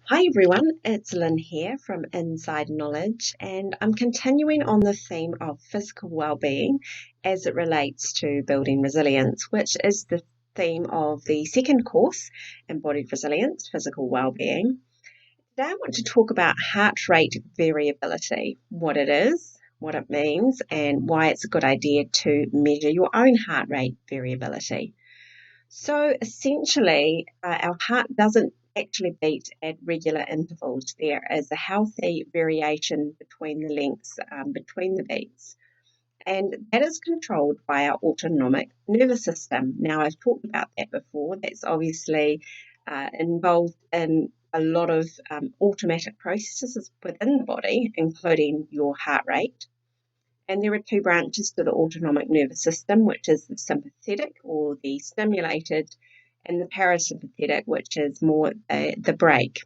Hi everyone, it's Lynn here from Inside Knowledge, and I'm continuing on the theme of physical well-being as it relates to building resilience, which is the theme of the second course, Embodied Resilience, Physical Well-being. Today I want to talk about heart rate variability, what it is, what it means, and why it's a good idea to measure your own heart rate variability. So essentially, our heart doesn't actually beat at regular intervals. There is a healthy variation between the lengths between the beats, and that is controlled by our autonomic nervous system. Now, I've talked about that before. That's obviously involved in a lot of automatic processes within the body, including your heart rate. And there are two branches to the autonomic nervous system, which is the sympathetic or the stimulated, and the parasympathetic, which is more the brake.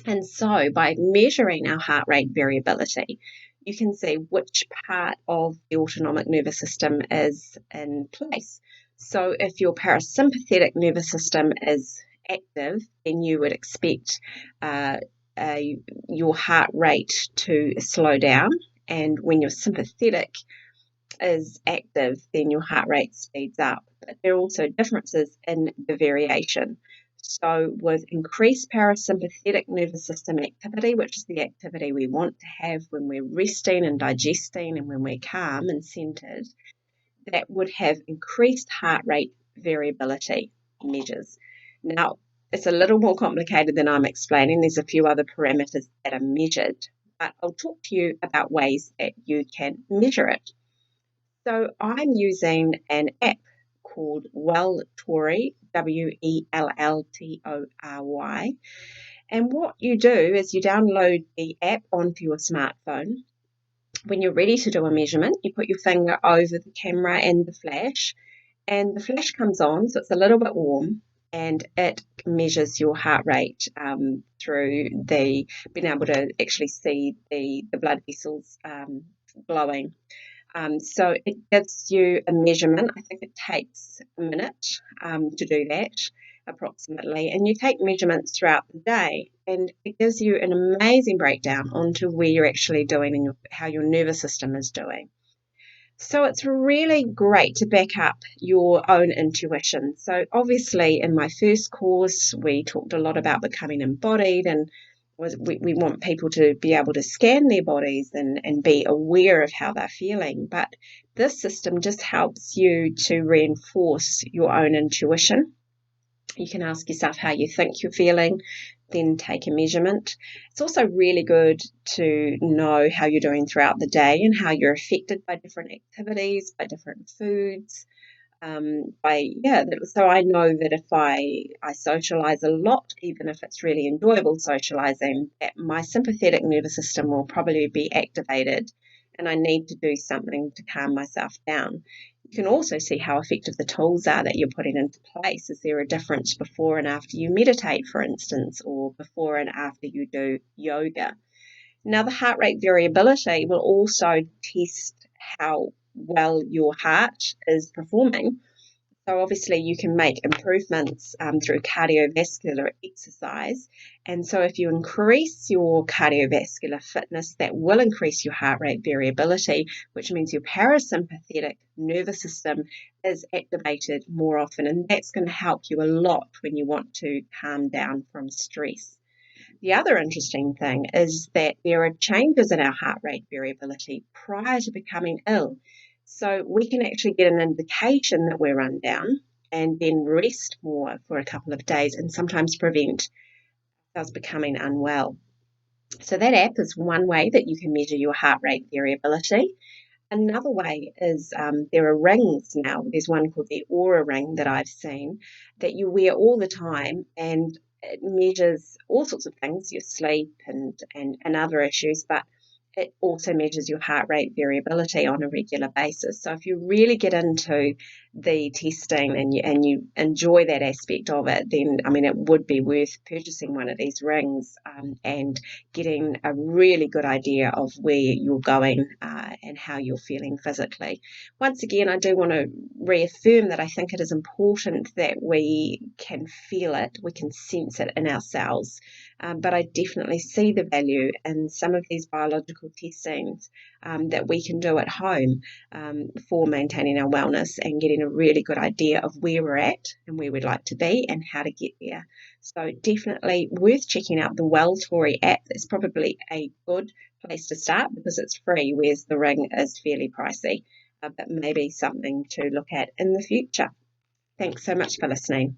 And so by measuring our heart rate variability, you can see which part of the autonomic nervous system is in place. So if your parasympathetic nervous system is active, then you would expect your heart rate to slow down. And when your sympathetic is active, then your heart rate speeds up. But there are also differences in the variation. So, with increased parasympathetic nervous system activity, which is the activity we want to have when we're resting and digesting and when we're calm and centered, that would have increased heart rate variability measures. Now, it's a little more complicated than I'm explaining. There's a few other parameters that are measured, but I'll talk to you about ways that you can measure it. So I'm using an app called Welltory, Welltory. And what you do is you download the app onto your smartphone. When you're ready to do a measurement, you put your finger over the camera and the flash comes on, so it's a little bit warm, and it measures your heart rate through being able to actually see the blood vessels glowing. So it gives you a measurement. I think it takes a minute to do that approximately. And you take measurements throughout the day, and it gives you an amazing breakdown onto where you're actually doing and how your nervous system is doing. So it's really great to back up your own intuition. So obviously in my first course, we talked a lot about becoming embodied, and we want people to be able to scan their bodies and be aware of how they're feeling. But this system just helps you to reinforce your own intuition. You can ask yourself how you think you're feeling, then take a measurement. It's also really good to know how you're doing throughout the day and how you're affected by different activities, by different foods. So I know that if I socialize a lot, even if it's really enjoyable socializing, that my sympathetic nervous system will probably be activated and I need to do something to calm myself down. You can also see how effective the tools are that you're putting into place. Is there a difference before and after you meditate, for instance, or before and after you do yoga? Now, the heart rate variability will also test how well your heart is performing. So obviously you can make improvements through cardiovascular exercise. And so if you increase your cardiovascular fitness, that will increase your heart rate variability, which means your parasympathetic nervous system is activated more often. And that's going to help you a lot when you want to calm down from stress. The other interesting thing is that there are changes in our heart rate variability prior to becoming ill. So we can actually get an indication that we're run down and then rest more for a couple of days and sometimes prevent us becoming unwell. So that app is one way that you can measure your heart rate variability. Another way is there are rings now. There's one called the Aura ring that I've seen that you wear all the time, and it measures all sorts of things, your sleep and other issues, but it also measures your heart rate variability on a regular basis. So if you really get into the testing and you enjoy that aspect of it, then I mean it would be worth purchasing one of these rings and getting a really good idea of where you're going and how you're feeling physically. Once again, I do want to reaffirm that I think it is important that we can feel it, we can sense it in ourselves. But I definitely see the value in some of these biological testings that we can do at home for maintaining our wellness and getting a really good idea of where we're at and where we'd like to be and how to get there. So definitely worth checking out the Welltory app. It's probably a good place to start because it's free, whereas the ring is fairly pricey, but maybe something to look at in the future. Thanks so much for listening.